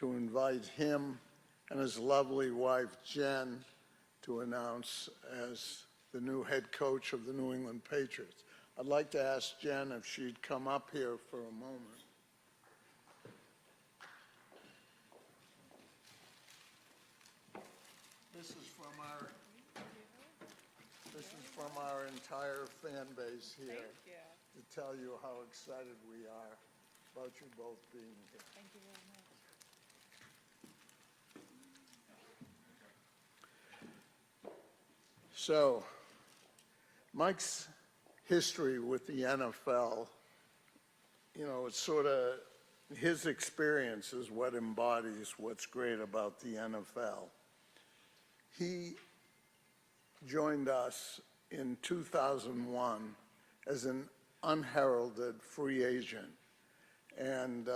to invite him and his lovely wife, Jen, to announce as the new head coach of the New England Patriots. I'd like to ask Jen if she'd come up here for a moment. This is from our entire fan base here to tell you how excited we are about you both being here. Thank you very much. So, Mike's history with the NFL, you know, it's sort of his experience is what embodies what's great about the NFL. He joined us in 2001 as an unheralded free agent, and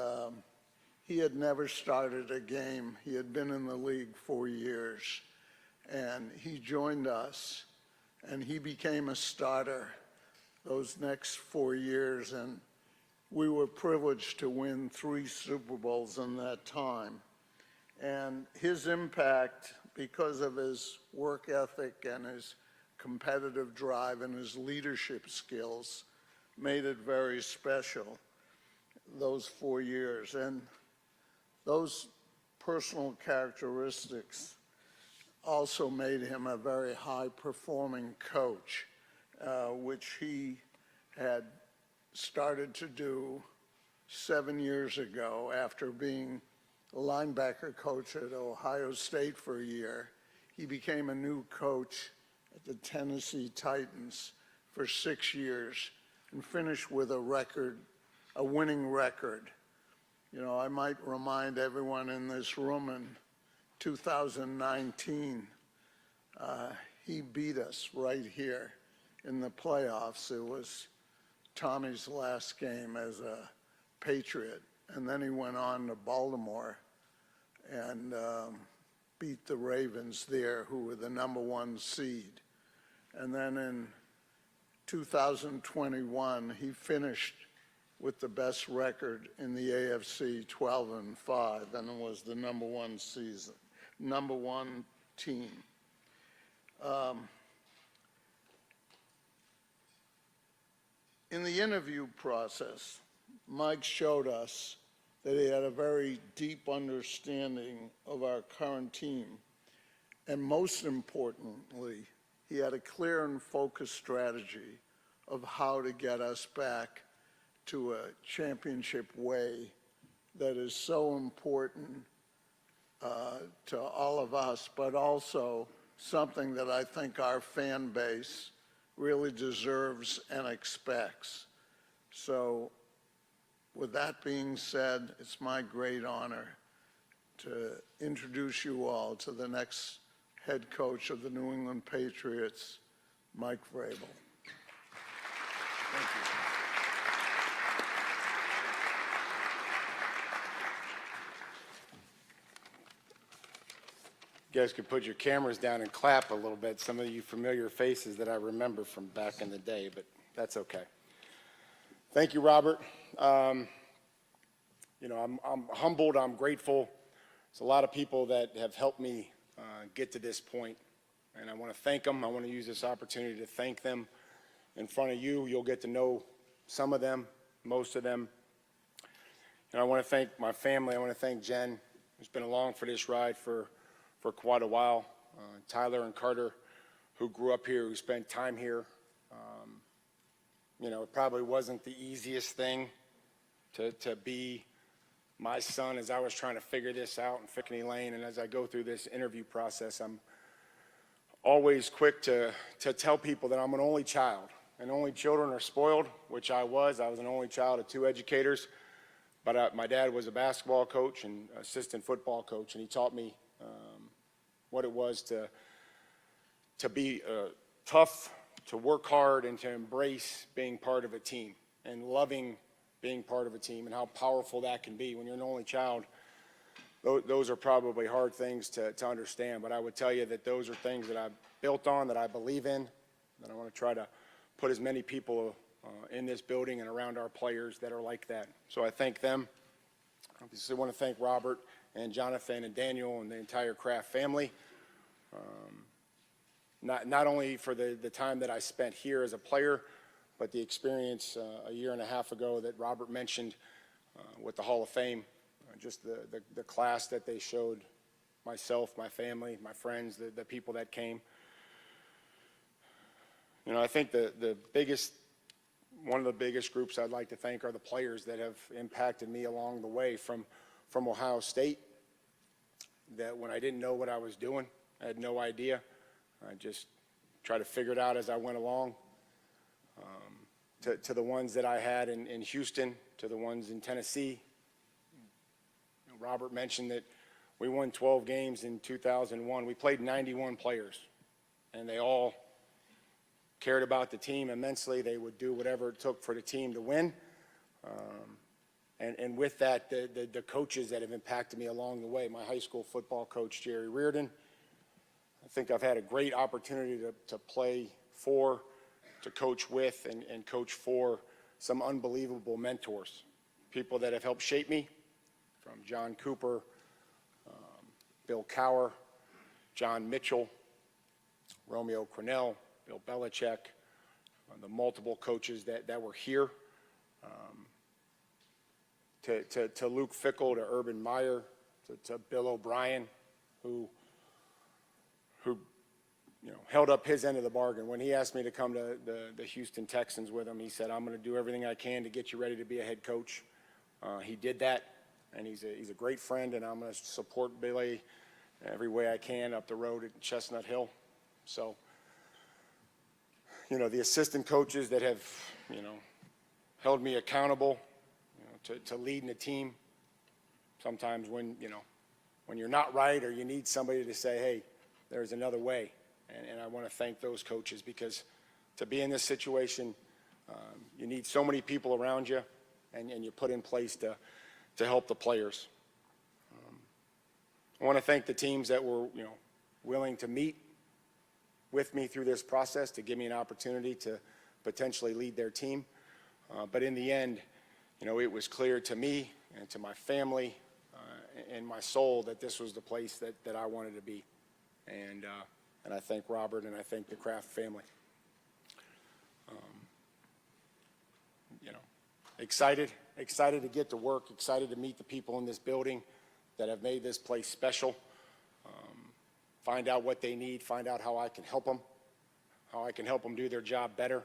he had never started a game. He had been in the league 4 years, and he joined us, and he became a starter those next 4 years, and we were privileged to win 3 Super Bowls in that time. And his impact, because of his work ethic and his competitive drive and his leadership skills, made it very special, those 4 years. And those personal characteristics also made him a very high-performing coach, which he had started to do 7 years ago after being a linebacker coach at Ohio State for a year. He became a new coach at the Tennessee Titans for 6 years and finished with a winning record. You know, I might remind everyone in this room in 2019, he beat us right here in the playoffs. It was Tommy's last game as a Patriot, and then he went on to Baltimore and beat the Ravens there, who were the #1 seed. And then in 2021, he finished with the best record in the AFC, 12-5, and it was the #1 season, #1 team. In the interview process, Mike showed us that he had a very deep understanding of our current team, and most importantly, he had a clear and focused strategy of how to get us back to a championship way that is so important to all of us, but also something that I think our fan base really deserves and expects. So with that being said, it's my great honor to introduce you all to the next head coach of the New England Patriots, Mike Vrabel. Thank you. You guys could put your cameras down and clap a little bit. Some of you familiar faces that I remember from back in the day, but that's okay. Thank you, Robert. You know, I'm humbled, I'm grateful. There's a lot of people that have helped me get to this point, and I want to thank them. I want to use this opportunity to thank them in front of you. You'll get to know some of them, most of them. And I want to thank my family. I want to thank Jen, who's been along for this ride for quite a while. Tyler and Carter, who grew up here, who spent time here. You know, it probably wasn't the easiest thing to be my son as I was trying to figure this out in Fickney Lane. And as I go through this interview process, I'm always quick to tell people that I'm an only child. And only children are spoiled, which I was. I was an only child of 2 educators. But my dad was a basketball coach and assistant football coach, and he taught me what it was to be tough, to work hard, and to embrace being part of a team and loving being part of a team and how powerful that can be. When you're an only child, those are probably hard things to understand, but I would tell you that those are things that I've built on, that I believe in, that I want to try to put as many people in this building and around our players that are like that. So I thank them. I obviously want to thank Robert and Jonathan and Daniel and the entire Kraft family. Not only for the time that I spent here as a player, but the experience a year and a half ago that Robert mentioned with the Hall of Fame, just the class that they showed myself, my family, my friends, the people that came. You know, I think one of the biggest groups I'd like to thank are the players that have impacted me along the way from Ohio State, that when I didn't know what I was doing, I had no idea. I just tried to figure it out as I went along. To the ones that I had in Houston, to the ones in Tennessee. You know, Robert mentioned that we won 12 games in 2001. We played 91 players, and they all cared about the team immensely. They would do whatever it took for the team to win. And with that, the coaches that have impacted me along the way, my high school football coach, Jerry Reardon. I think I've had a great opportunity to play for, to coach with, and coach for some unbelievable mentors, people that have helped shape me, from John Cooper, Bill Cowher, John Mitchell, Romeo Crennel, Bill Belichick, the multiple coaches that were here, to Luke Fickell, to Urban Meyer, to Bill O'Brien, who you know, held up his end of the bargain. When he asked me to come to the Houston Texans with him, he said, "I'm going to do everything I can to get you ready to be a head coach." He did that, and he's a great friend, and I'm going to support Billy every way I can up the road at Chestnut Hill. So, you know, the assistant coaches that have, you know, held me accountable, you know, to leading a team. Sometimes when, you know, when you're not right or you need somebody to say, "Hey, there's another way." And I want to thank those coaches, because to be in this situation, you need so many people around you, and you put in place to help the players. I want to thank the teams that were, you know, willing to meet with me through this process to give me an opportunity to potentially lead their team. But in the end, you know, it was clear to me and to my family and my soul that this was the place that I wanted to be. And I thank Robert, and I thank the Kraft family. You know, excited to get to work, excited to meet the people in this building that have made this place special. Find out what they need, find out how I can help them do their job better,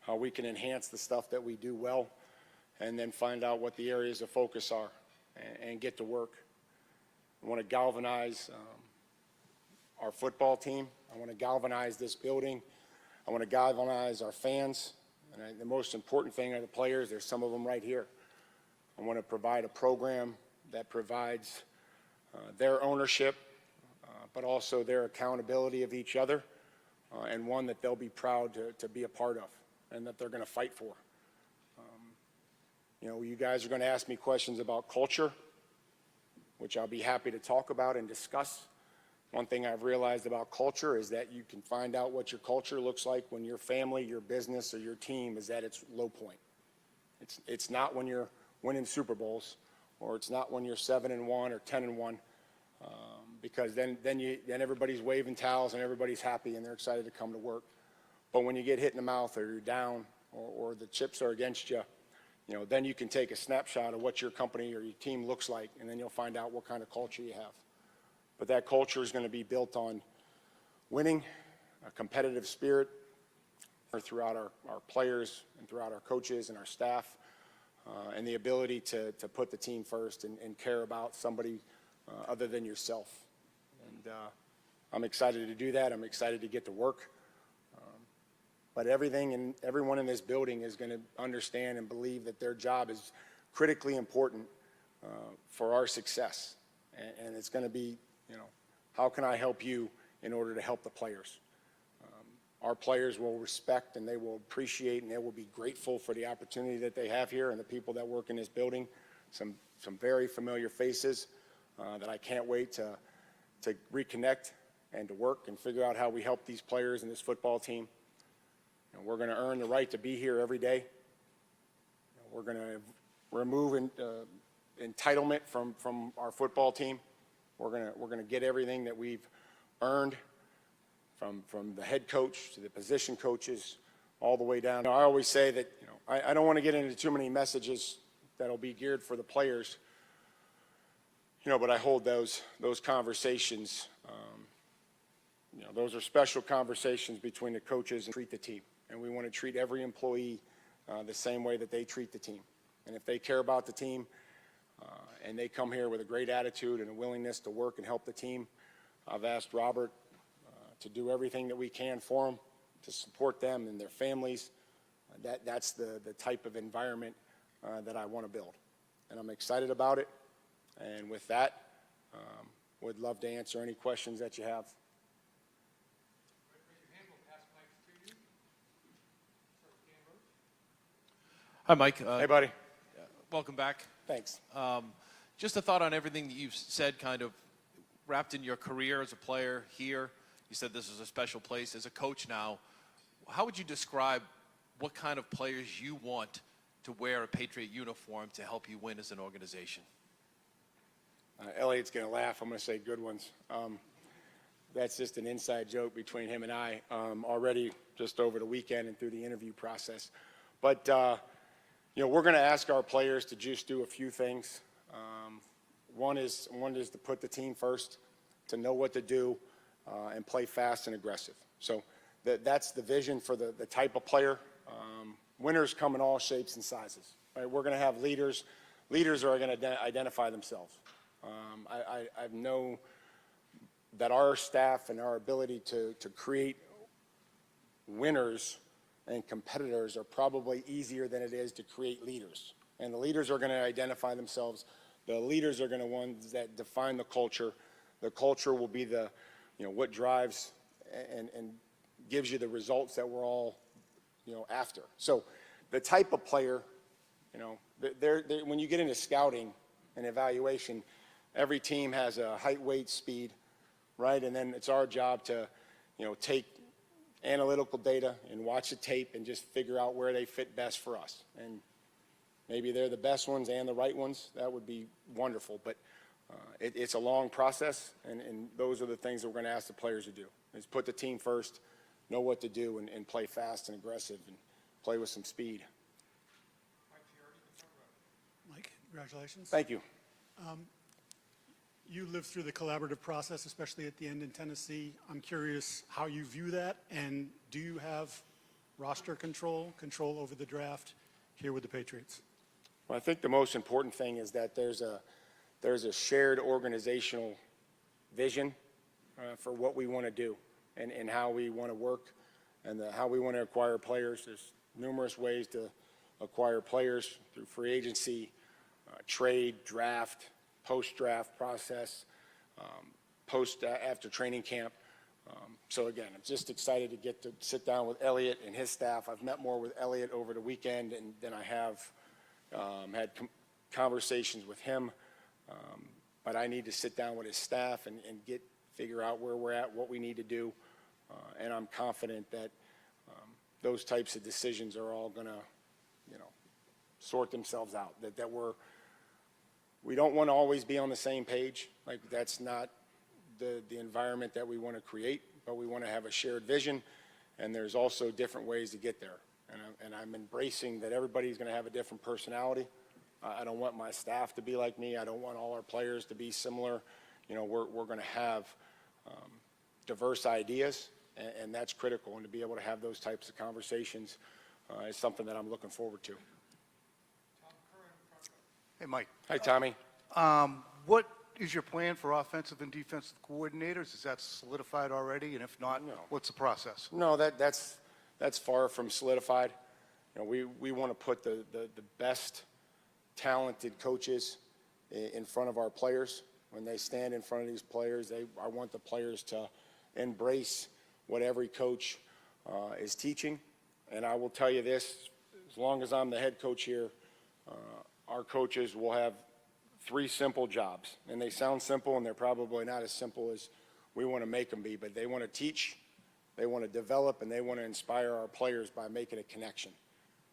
how we can enhance the stuff that we do well, and then find out what the areas of focus are and get to work. I want to galvanize our football team. I want to galvanize this building. I want to galvanize our fans. And the most important thing are the players. There's some of them right here. I want to provide a program that provides their ownership, but also their accountability of each other, and one that they'll be proud to be a part of and that they're going to fight for. You know, you guys are going to ask me questions about culture, which I'll be happy to talk about and discuss. One thing I've realized about culture is that you can find out what your culture looks like when your family, your business, or your team is at its low point. It's not when you're winning Super Bowls, or it's not when you're 7-1 or 10-1, because then everybody's waving towels and everybody's happy and they're excited to come to work. But when you get hit in the mouth, or you're down, or the chips are against you, you know, then you can take a snapshot of what your company or your team looks like, and then you'll find out what kind of culture you have. But that culture is going to be built on winning, a competitive spirit throughout our players and throughout our coaches and our staff, and the ability to put the team first and care about somebody other than yourself. And I'm excited to do that. I'm excited to get to work. But everything and everyone in this building is going to understand and believe that their job is critically important for our success. And it's going to be, you know, how can I help you in order to help the players? Our players will respect, and they will appreciate, and they will be grateful for the opportunity that they have here and the people that work in this building. Some very familiar faces that I can't wait to reconnect and to work and figure out how we help these players and this football team. You know, we're going to earn the right to be here every day. You know, we're going to remove entitlement from our football team. We're gonna get everything that we've earned from the head coach to the position coaches, all the way down. I always say that, I don't want to get into too many messages that'll be geared for the players, but I hold those conversations. Those are special conversations between the coaches and treat the team. And we want to treat every employee the same way that they treat the team. And if they care about the team and they come here with a great attitude and a willingness to work and help the team, I've asked Robert to do everything that we can for them, to support them and their families. That's the type of environment that I want to build. And I'm excited about it. And with that, would love to answer any questions that you have. Hi, Mike. Hey, buddy. Welcome back. Thanks. Just a thought on everything that you've said, kind of wrapped in your career as a player here. You said this is a special place. As a coach now, how would you describe what kind of players you want to wear a Patriot uniform to help you win as an organization? Elliot's going to laugh. I'm going to say good ones. That's just an inside joke between him and I already just over the weekend and through the interview process. But, we're going to ask our players to just do a few things. One is to put the team first, to know what to do, and play fast and aggressive. So that's the vision for the type of player. Winners come in all shapes and sizes. Right? We're going to have leaders. Leaders are going to identify themselves. I know that our staff and our ability to create winners and competitors are probably easier than it is to create leaders. And the leaders are going to identify themselves. The leaders are going to ones that define the culture. The culture will be the, what drives and gives you the results that we're all, after. So the type of player, when you get into scouting and evaluation, every team has a height, weight, speed, right? And then it's our job to, take analytical data and watch the tape and just figure out where they fit best for us. And maybe they're the best ones and the right ones. That would be wonderful. But it's a long process, and those are the things that we're going to ask the players to do, is put the team first, know what to do, and play fast and aggressive and play with some speed. Mike, congratulations. Thank you. You lived through the collaborative process, especially at the end in Tennessee. I'm curious how you view that, and do you have roster control over the draft here with the Patriots? Well, I think the most important thing is that there's a shared organizational vision for what we want to do and how we want to work and how we want to acquire players. There's numerous ways to acquire players through free agency, trade, draft, post-draft process, after training camp. So again, I'm just excited to get to sit down with Elliot and his staff. I've met more with Elliot over the weekend than I have had conversations with him. But I need to sit down with his staff and figure out where we're at, what we need to do. And I'm confident that those types of decisions are all going to, sort themselves out. That we don't want to always be on the same page. Like, that's not the environment that we want to create, but we want to have a shared vision, and there's also different ways to get there. And I'm embracing that everybody's going to have a different personality. I don't want my staff to be like me. I don't want all our players to be similar. We're going to have diverse ideas, and that's critical. And to be able to have those types of conversations is something that I'm looking forward to. Hey, Mike. Hi, Tommy. What is your plan for offensive and defensive coordinators? Is that solidified already? And if not, No. what's the process? No, that's far from solidified. We want to put the best talented coaches in front of our players. When they stand in front of these players, I want the players to embrace what every coach is teaching. And I will tell you this, as long as I'm the head coach here, our coaches will have 3 simple jobs. And they sound simple, and they're probably not as simple as we want to make them be. But they want to teach, they want to develop, and they want to inspire our players by making a connection.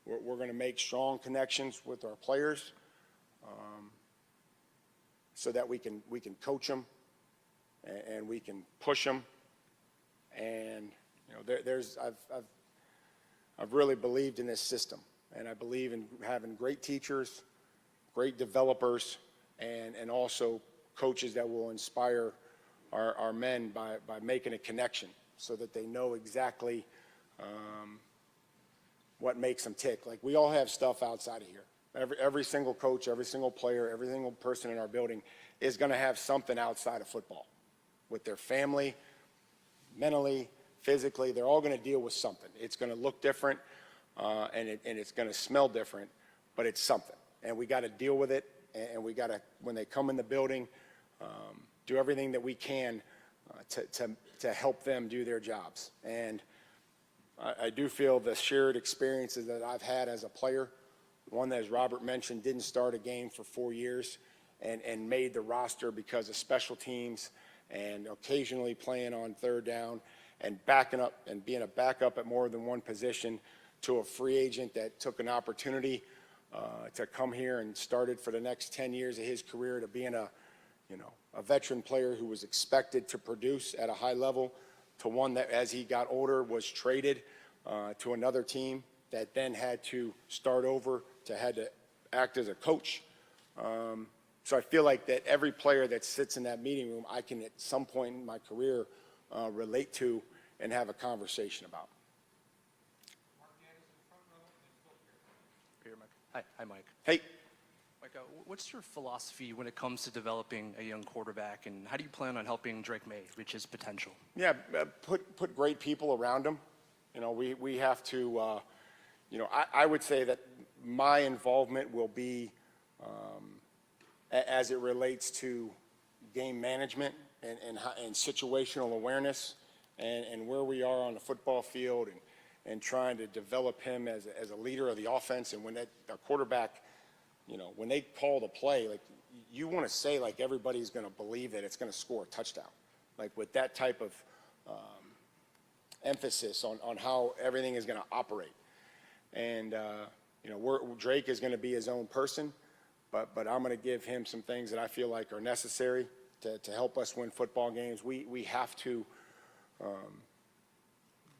We're going to make strong connections with our players. so that we can coach them and we can push them. And I've really believed in this system, and I believe in having great teachers, great developers, and also coaches that will inspire our men by making a connection so that they know exactly what makes them tick. Like, we all have stuff outside of here. Every single coach, every single player, every single person in our building is going to have something outside of football with their family, mentally, physically. They're all going to deal with something. It's going to look different, and it's going to smell different, but it's something. And we got to deal with it, and we got to, when they come in the building, do everything that we can to help them do their jobs. And I do feel the shared experiences that I've had as a player, one that, as Robert mentioned, didn't start a game for 4 years and made the roster because of special teams and occasionally playing on third down and backing up and being a backup at more than one position, to a free agent that took an opportunity to come here and started for the next 10 years of his career, to being a veteran player who was expected to produce at a high level, to one that, as he got older, was traded to another team that then had to start over, had to act as a coach. So I feel like that every player that sits in that meeting room, I can at some point in my career relate to and have a conversation about. Here, Mike. Hi, Mike. Hey. Mike, what's your philosophy when it comes to developing a young quarterback, and how do you plan on helping Jerod Mayo reach his potential? Yeah, put great people around him. We have to, I would say that my involvement will be as it relates to game management and situational awareness and where we are on the football field and trying to develop him as a leader of the offense. And when a quarterback, when they call the play, like, you want to say, like, everybody's going to believe that it's going to score a touchdown, like with that type of emphasis on how everything is going to operate. And, Drake is going to be his own person, but I'm going to give him some things that I feel like are necessary to help us win football games. We have to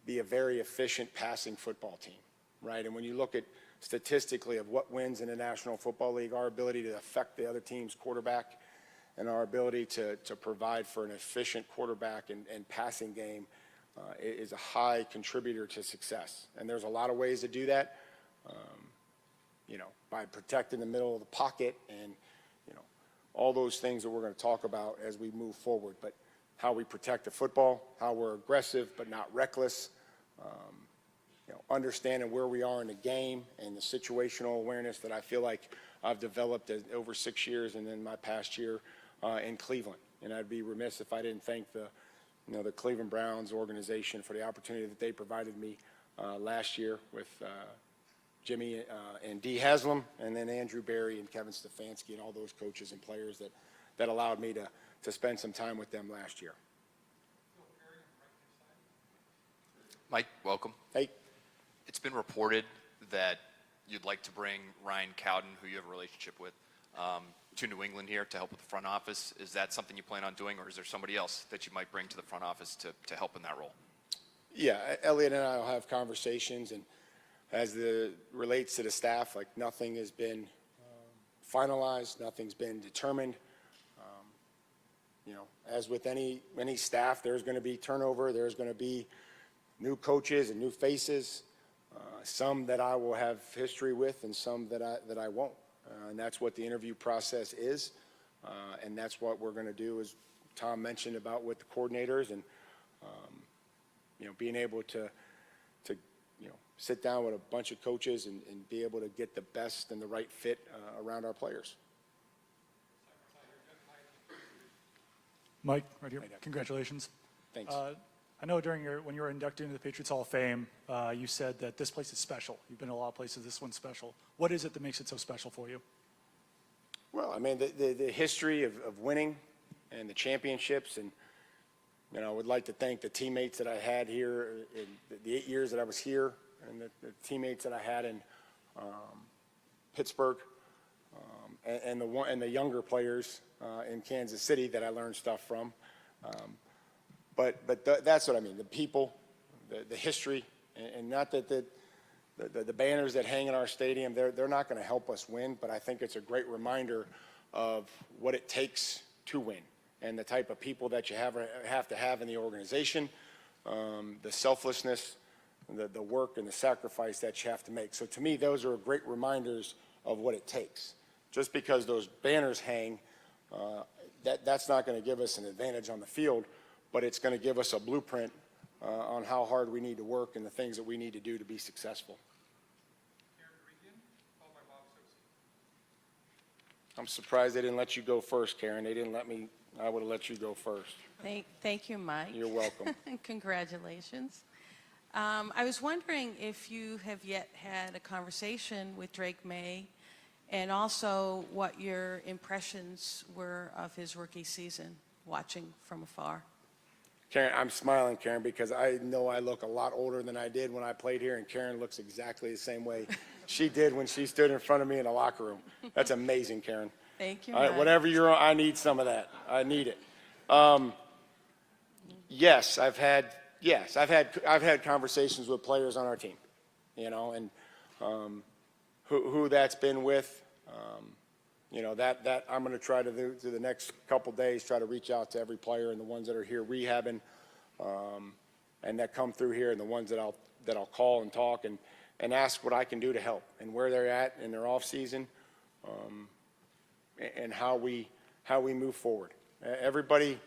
be a very efficient passing football team, right? And when you look at statistically of what wins in the National Football League, our ability to affect the other team's quarterback and our ability to provide for an efficient quarterback and passing game is a high contributor to success. And there's a lot of ways to do that, by protecting the middle of the pocket and, all those things that we're going to talk about as we move forward. But how we protect the football, how we're aggressive but not reckless, understanding where we are in the game and the situational awareness that I feel like I've developed over 6 years and then my past year in Cleveland. And I'd be remiss if I didn't thank the Cleveland Browns organization for the opportunity that they provided me last year with Jimmy and Dee Haslam, and then Andrew Berry and Kevin Stefanski and all those coaches and players that allowed me to spend some time with them last year. Mike, welcome. Hey. It's been reported that you'd like to bring Ryan Cowden, who you have a relationship with, to New England here to help with the front office. Is that something you plan on doing, or is there somebody else that you might bring to the front office to help in that role? Yeah, Elliot and I will have conversations, and as it relates to the staff, like, nothing has been finalized, nothing's been determined. As with any staff, there's going to be turnover, there's going to be new coaches and new faces, some that I will have history with and some that I won't. And that's what the interview process is, and that's what we're going to do, as Tom mentioned, about with the coordinators, and being able to sit down with a bunch of coaches and be able to get the best and the right fit around our players. Mike, right here. Congratulations. Thanks. I know when you were inducted into the Patriots Hall of Fame, you said that this place is special. You've been to a lot of places. This one's special. What is it that makes it so special for you? Well, I mean, the history of winning and the championships, and I would like to thank the teammates that I had here in the 8 years that I was here, and the teammates that I had in Pittsburgh, and the younger players in Kansas City that I learned stuff from. But that's what I mean, the people, the history, and not that the banners that hang in our stadium, they're not going to help us win, but I think it's a great reminder of what it takes to win and the type of people that you have to have in the organization, the selflessness, the work and the sacrifice that you have to make. So to me, those are great reminders of what it takes. Just because those banners hang, that's not going to give us an advantage on the field, but it's going to give us a blueprint on how hard we need to work and the things that we need to do to be successful. I'm surprised they didn't let you go first, Karen. They didn't let me. I would have let you go first. Thank you, Mike. You're welcome. Congratulations. I was wondering if you have yet had a conversation with Drake May, and also what your impressions were of his rookie season, watching from afar. Karen, I'm smiling, Karen, because I know I look a lot older than I did when I played here, and Karen looks exactly the same way she did when she stood in front of me in the locker room. That's amazing, Karen. Thank you, All right, Mike. whatever you're on, I need some of that. I need it. Yes, I've had conversations with players on our team, you know, and who that's been with. You know, that I'm going to try to do through the next couple days, try to reach out to every player and the ones that are here rehabbing, and that come through here, and the ones that I'll call and talk and ask what I can do to help and where they're at in their off season, and how we move forward. Everybody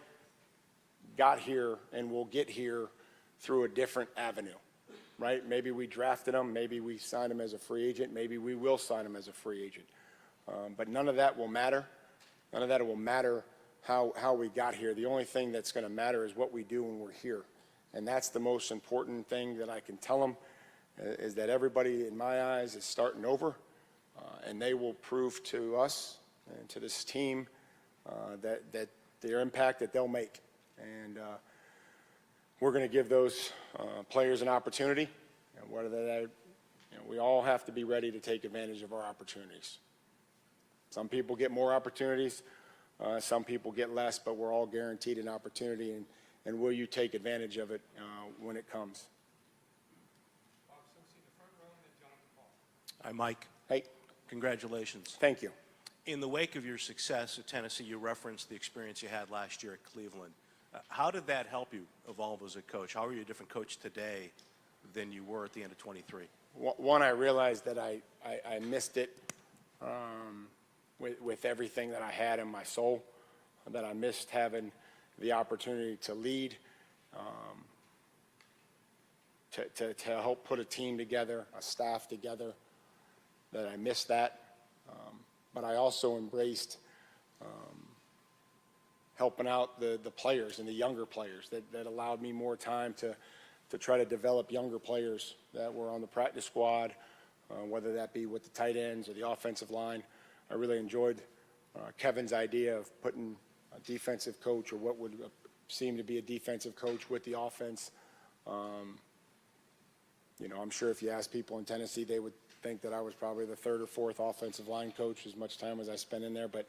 got here and will get here through a different avenue, right? Maybe we drafted them, maybe we signed them as a free agent, maybe we will sign them as a free agent. But none of that will matter. None of that will matter how we got here. The only thing that's going to matter is what we do when we're here. And that's the most important thing that I can tell them, is that everybody in my eyes is starting over, and they will prove to us and to this team that their impact that they'll make. And we're going to give those players an opportunity, and whether that, you know, we all have to be ready to take advantage of our opportunities. Some people get more opportunities, some people get less, but we're all guaranteed an opportunity, and will you take advantage of it when it comes? Hi, Mike. Hey, Congratulations. thank you. In the wake of your success at Tennessee, you referenced the experience you had last year at Cleveland. How did that help you evolve as a coach? How are you a different coach today than you were at the end of 23? One, I realized that I missed it with everything that I had in my soul, that I missed having the opportunity to lead, to help put a team together, a staff together, that I missed that. But I also embraced helping out the players and the younger players, that allowed me more time to try to develop younger players that were on the practice squad, whether that be with the tight ends or the offensive line. I really enjoyed Kevin's idea of putting a defensive coach, or what would seem to be a defensive coach, with the offense. You know, I'm sure if you ask people in Tennessee, they would think that I was probably the third or fourth offensive line coach, as much time as I spent in there, but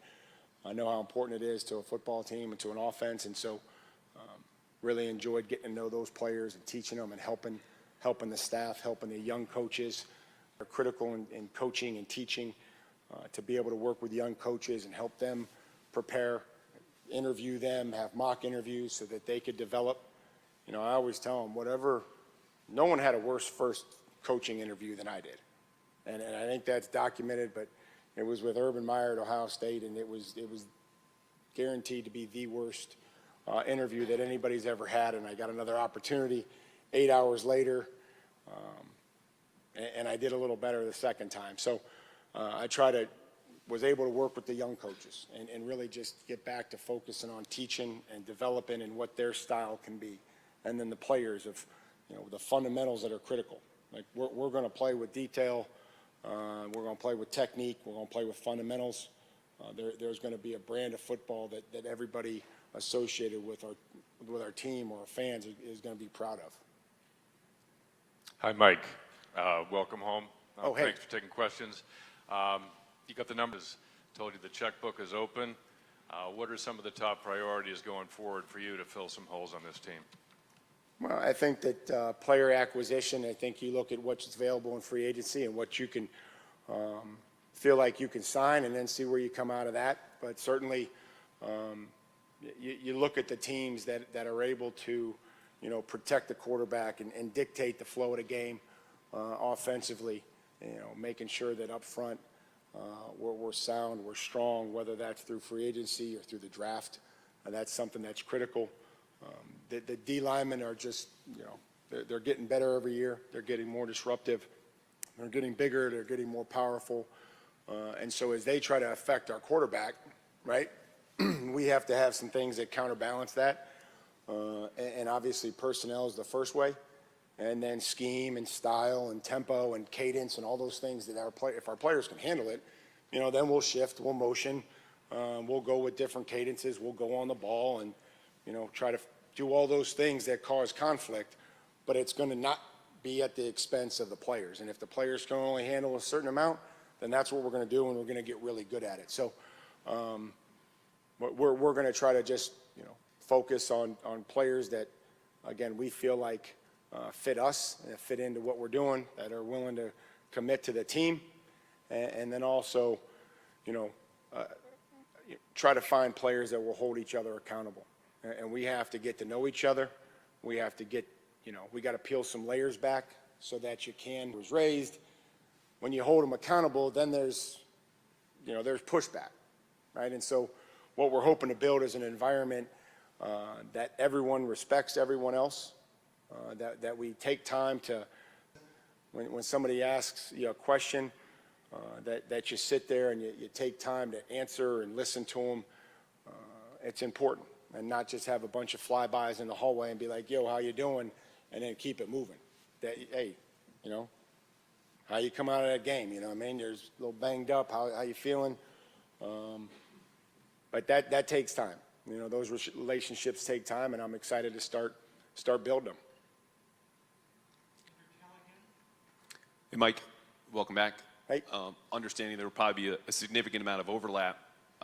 I know how important it is to a football team and to an offense, and so really enjoyed getting to know those players and teaching them and helping the staff, helping the young coaches. Are critical in coaching and teaching, to be able to work with young coaches and help them prepare, interview them, have mock interviews so that they could develop. You know, I always tell them, no one had a worse first coaching interview than I did. And I think that's documented, but it was with Urban Meyer at Ohio State, and it was guaranteed to be the worst interview that anybody's ever had. And I got another opportunity 8 hours later, and I did a little better the second time. So I was able to work with the young coaches and really just get back to focusing on teaching and developing and what their style can be. And then the players of, you know, the fundamentals that are critical. Like we're going to play with detail. We're going to play with technique. We're going to play with fundamentals. There's going to be a brand of football that everybody associated with our team or our fans is going to be proud of. Hi, Mike. Welcome home. Oh, hey. Thanks for taking questions. You got the numbers. Told you the checkbook is open. What are some of the top priorities going forward for you to fill some holes on this team? Well, I think that player acquisition, I think you look at what's available in free agency and what you can feel like you can sign and then see where you come out of that. But certainly you look at the teams that are able to, protect the quarterback and dictate the flow of the game offensively, making sure that up front we're sound, we're strong, whether that's through free agency or through the draft. That's something that's critical. The D linemen are just, they're getting better every year. They're getting more disruptive. They're getting bigger. They're getting more powerful. And so as they try to affect our quarterback, right, we have to have some things that counterbalance that. And obviously personnel is the first way. And then scheme and style and tempo and cadence and all those things that if our players can handle it, then we'll shift, we'll motion, we'll go with different cadences, we'll go on the ball and, try to do all those things that cause conflict, but it's going to not be at the expense of the players. And if the players can only handle a certain amount, then that's what we're going to do, and we're going to get really good at it. So we're going to try to just, focus on players that, again, we feel like fit us, fit into what we're doing, that are willing to commit to the team, and then also, try to find players that will hold each other accountable. And we have to get to know each other. We have to get, we got to peel some layers back so that you was raised. When you hold them accountable, then there's pushback, right? And so what we're hoping to build is an environment that everyone respects everyone else, that we take time to, when somebody asks you a question, that you sit there and you take time to answer and listen to them. It's important, and not just have a bunch of flybys in the hallway and be like, yo, how you doing? And then keep it moving. That, hey, how you come out of that game? You're a little banged up. How you feeling? But that takes time. Those relationships take time, and I'm excited to start building them. Hey, Mike, welcome back. Hey. Understanding there will probably be a significant amount of overlap,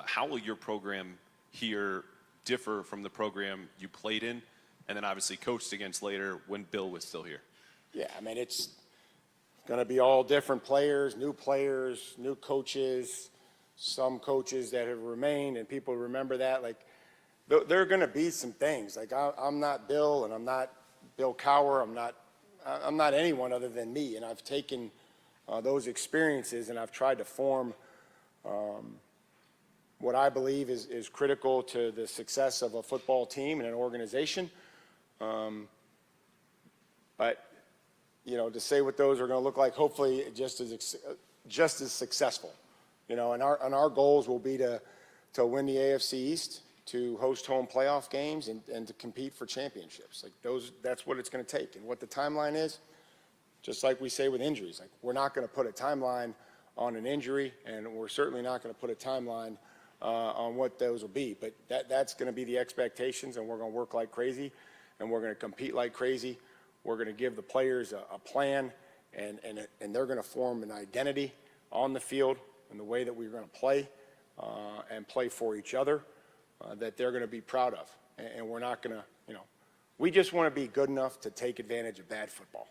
how will your program here differ from the program you played in and then obviously coached against later when Bill was still here? Yeah, it's going to be all different players, new coaches, some coaches that have remained, and people remember that. Like, there are going to be some things. Like, I'm not Bill, and I'm not Bill Cowher. I'm not anyone other than me, and I've taken those experiences and I've tried to form what I believe is critical to the success of a football team and an organization. But to say what those are going to look like, hopefully just as successful. And our goals will be to win the AFC East, to host home playoff games, and to compete for championships. That's what it's going to take. And what the timeline is, just like we say with injuries, we're not going to put a timeline on an injury, and we're certainly not going to put a timeline on what those will be. But that's going to be the expectations, and we're going to work like crazy, and we're going to compete like crazy. We're going to give the players a plan, and they're going to form an identity on the field and the way that we're going to play and play for each other that they're going to be proud of. And we're not going to, we just want to be good enough to take advantage of bad football.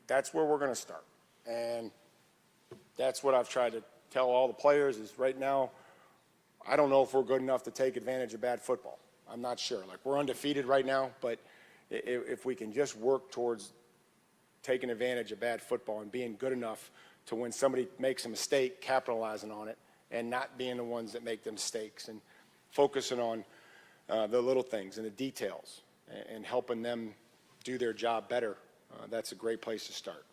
That's where we're going to start. And that's what I've tried to tell all the players is right now, I don't know if we're good enough to take advantage of bad football. I'm not sure. We're undefeated right now, but if we can just work towards taking advantage of bad football and being good enough to when somebody makes a mistake, capitalizing on it, and not being the ones that make the mistakes, and focusing on the little things and the details and helping them do their job better, that's a great place to start.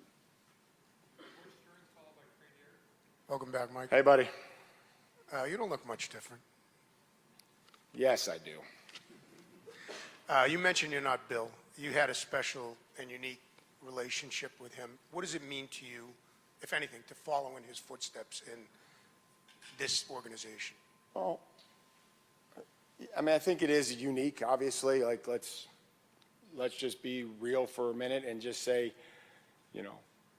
Welcome back, Mike. Hey, buddy. You don't look much different. Yes, I do. You mentioned you're not Bill. You had a special and unique relationship with him. What does it mean to you, if anything, to follow in his footsteps in this organization? Well, I think it is unique, obviously. Let's just be real for a minute and just say,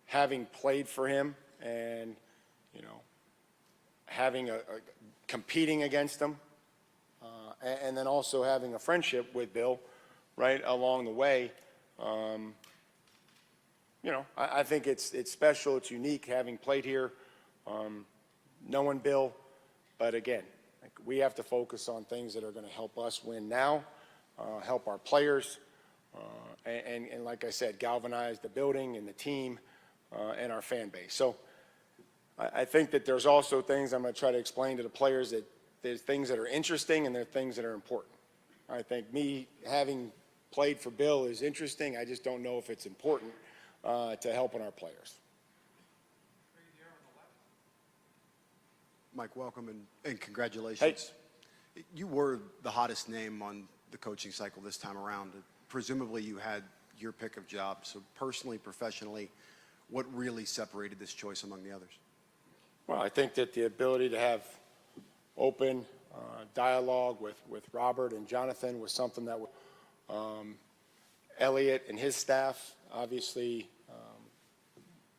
having played for him and, having competing against him, and then also having a friendship with Bill right along the way. You know, I think it's special, it's unique having played here, knowing Bill, but again, like, we have to focus on things that are going to help us win now, help our players, and like I said, galvanize the building and the team and our fan base. So I think that there's also things I'm going to try to explain to the players, that there's things that are interesting and there are things that are important. I think me having played for Bill is interesting. I just don't know if it's important to helping our players. Mike, welcome and congratulations. Hey. You were the hottest name on the coaching cycle this time around. Presumably you had your pick of jobs. So personally, professionally, what really separated this choice among the others? Well, I think that the ability to have open dialogue with Robert and Jonathan was something that Elliott and his staff, obviously,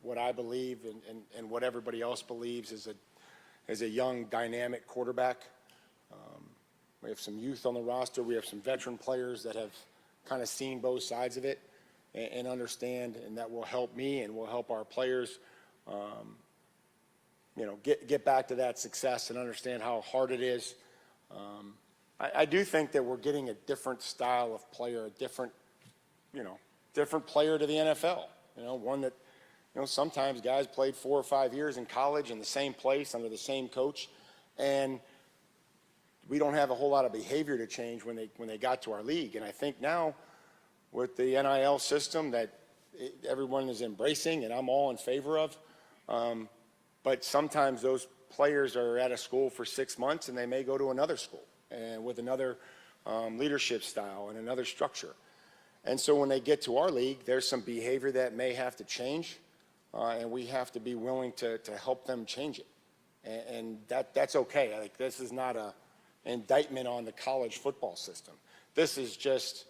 what I believe and what everybody else believes is a young, dynamic quarterback. We have some youth on the roster. We have some veteran players that have kind of seen both sides of it and understand, and that will help me and will help our players, you know, get back to that success and understand how hard it is. I do think that we're getting a different style of player, a different player to the NFL. You know, one that, you know, sometimes guys played 4 or 5 years in college in the same place under the same coach, and we don't have a whole lot of behavior to change when they got to our league. And I think now with the NIL system that everyone is embracing and I'm all in favor of, but sometimes those players are at a school for 6 months and they may go to another school and with another leadership style and another structure. And so when they get to our league, there's some behavior that may have to change, and we have to be willing to help them change it. And that's okay. Like, this is not a indictment on the college football system. This is just,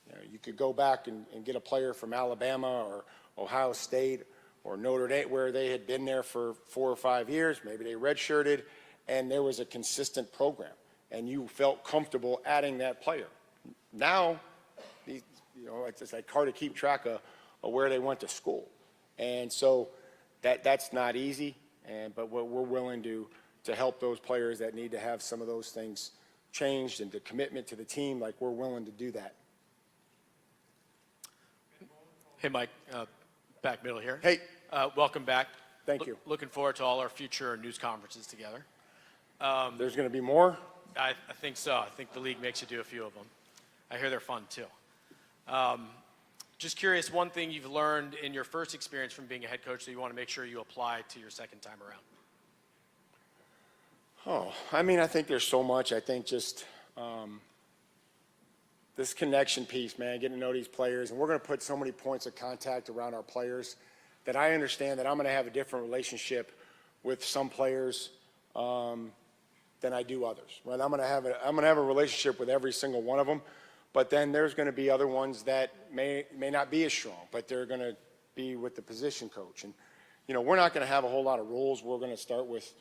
you know, you could go back and get a player from Alabama or Ohio State or Notre Dame where they had been there for 4 or 5 years. Maybe they redshirted, and there was a consistent program, and you felt comfortable adding that player. Now, you know, it's like hard to keep track of where they went to school. And so that's not easy, but we're willing to help those players that need to have some of those things changed, and the commitment to the team, like, we're willing to do that. Hey, Mike, back middle here. Hey. Welcome back. Thank you. Looking forward to all our future news conferences together. There's going to be more? I think so. I think the league makes you do a few of them. I hear they're fun, too. Just curious, one thing you've learned in your first experience from being a head coach that you want to make sure you apply to your second time around? Oh, I mean, I think there's so much. I think just this connection piece, man, getting to know these players. And we're going to put so many points of contact around our players that I understand that I'm going to have a different relationship with some players than I do others. Right? I'm going to have a relationship with every single one of them. But then there's going to be other ones that may not be as strong, but they're going to be with the position coach. And, you know, we're not going to have a whole lot of rules. We're going to start with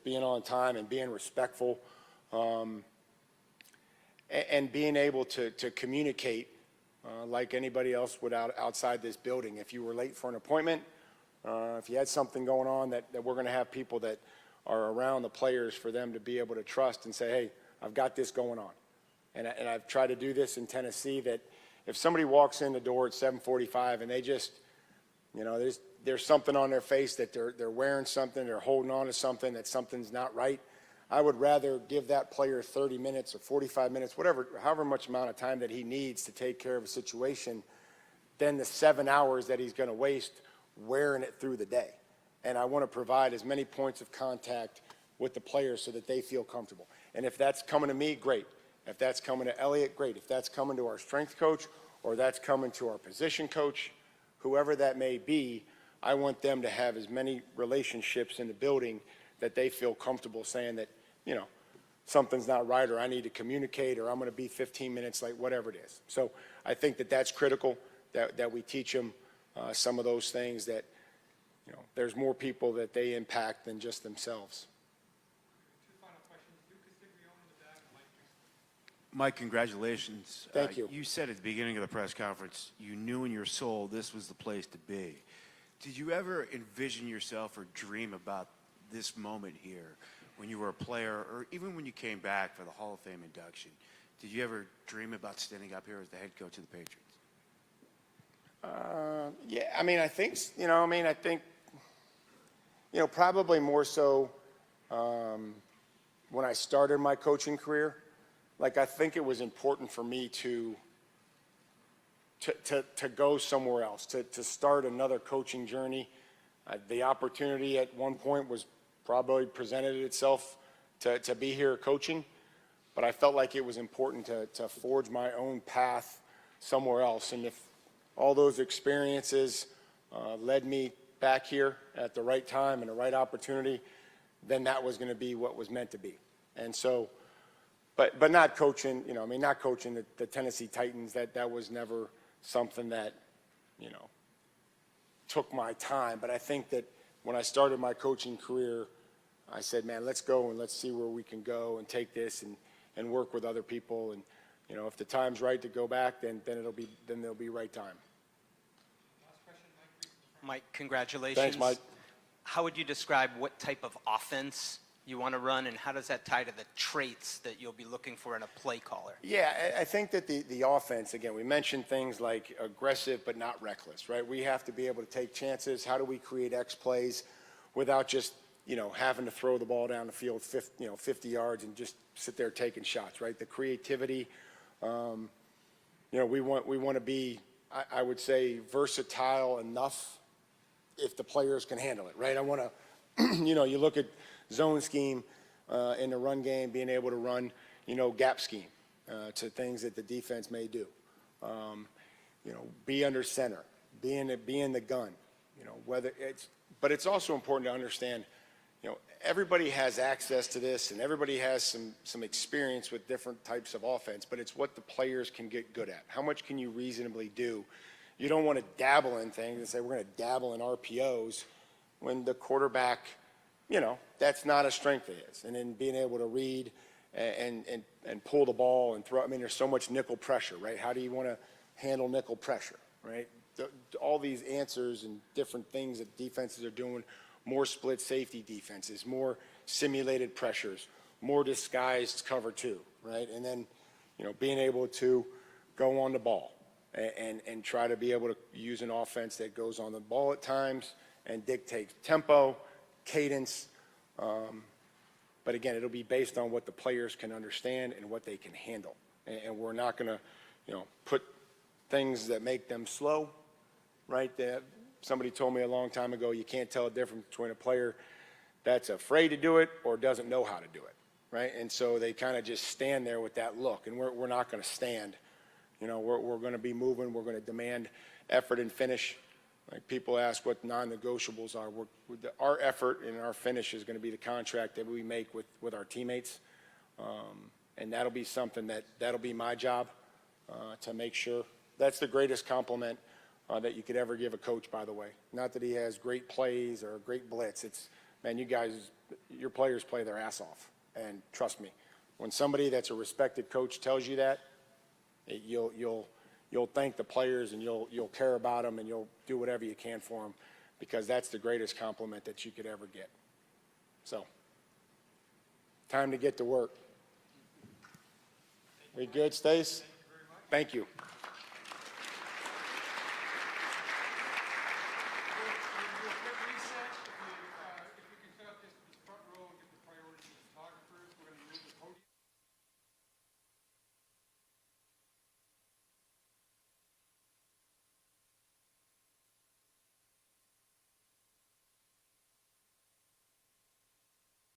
being on time and being respectful, and being able to communicate like anybody else would outside this building. If you were late for an appointment, if you had something going on, that we're going to have people that are around the players for them to be able to trust and say, hey, I've got this going on. And I've tried to do this in Tennessee, that if somebody walks in the door at 7:45 and they just, you know, there's something on their face that they're wearing something, they're holding on to something, that something's not right, I would rather give that player 30 minutes or 45 minutes, however much amount of time that he needs to take care of a situation, than the 7 hours that he's going to waste wearing it through the day. And I want to provide as many points of contact with the players so that they feel comfortable. And if that's coming to me, great. If that's coming to Elliott, great. If that's coming to our strength coach, or that's coming to our position coach, whoever that may be, I want them to have as many relationships in the building that they feel comfortable saying that, you know, something's not right, or I need to communicate, or I'm going to be 15 minutes late, whatever it is. So I think that that's critical, that we teach them some of those things, that, you know, there's more people that they impact than just themselves. Mike, congratulations. Thank you. You said at the beginning of the press conference you knew in your soul this was the place to be. Did you ever envision yourself or dream about this moment here when you were a player or even when you came back for the Hall of Fame induction? Did you ever dream about standing up here as the head coach of the Patriots? Yeah, I mean, I think, probably more so when I started my coaching career. Like, I think it was important for me to go somewhere else, to start another coaching journey. The opportunity at one point was probably presented itself to be here coaching, but I felt like it was important to forge my own path somewhere else. And if all those experiences led me back here at the right time and the right opportunity, then that was going to be what was meant to be. And so, but not coaching, not coaching the Tennessee Titans. That was never something that, took my time. But I think that when I started my coaching career, I said, man, let's go and let's see where we can go and take this and work with other people. And, if the time's right to go back, then there'll be right time. Mike, congratulations. Thanks, Mike. How would you describe what type of offense you want to run, and how does that tie to the traits that you'll be looking for in a play caller? Yeah, I think that the offense, again, we mentioned things like aggressive but not reckless, right? We have to be able to take chances. How do we create X plays without just, having to throw the ball down the field 50 yards and just sit there taking shots, right? The creativity, we want to be, I would say, versatile enough if the players can handle it, right? I want to, you look at zone scheme in the run game, being able to run, gap scheme to things that the defense may do. Be under center, be in the gun, but it's also important to understand, everybody has access to this and everybody has some experience with different types of offense, but it's what the players can get good at. How much can you reasonably do? You don't want to dabble in things and say, we're going to dabble in RPOs when the quarterback, that's not a strength of his. And then being able to read and pull the ball and throw. I mean, there's so much nickel pressure, right? How do you want to handle nickel pressure, right? All these answers and different things that defenses are doing, more split safety defenses, more simulated pressures, more disguised cover two, right? And then, being able to go on the ball and try to be able to use an offense that goes on the ball at times and dictates tempo, cadence, but again, it'll be based on what the players can understand and what they can handle. And we're not going to, put things that make them slow, right? Somebody told me a long time ago, you can't tell a difference between a player that's afraid to do it or doesn't know how to do it, right? And so they kind of just stand there with that look, and we're not going to stand. We're going to be moving. We're going to demand effort and finish. Like people ask what non-negotiables are. Our effort and our finish is going to be the contract that we make with our teammates. And that'll be something that'll be my job to make sure. That's the greatest compliment that you could ever give a coach, by the way. Not that he has great plays or a great blitz. It's, man, your players play their ass off. And trust me, when somebody that's a respected coach tells you that, you'll thank the players and you'll care about them and you'll do whatever you can for them, because that's the greatest compliment that you could ever get. So, time to get to work. We good, Stace? Thank you.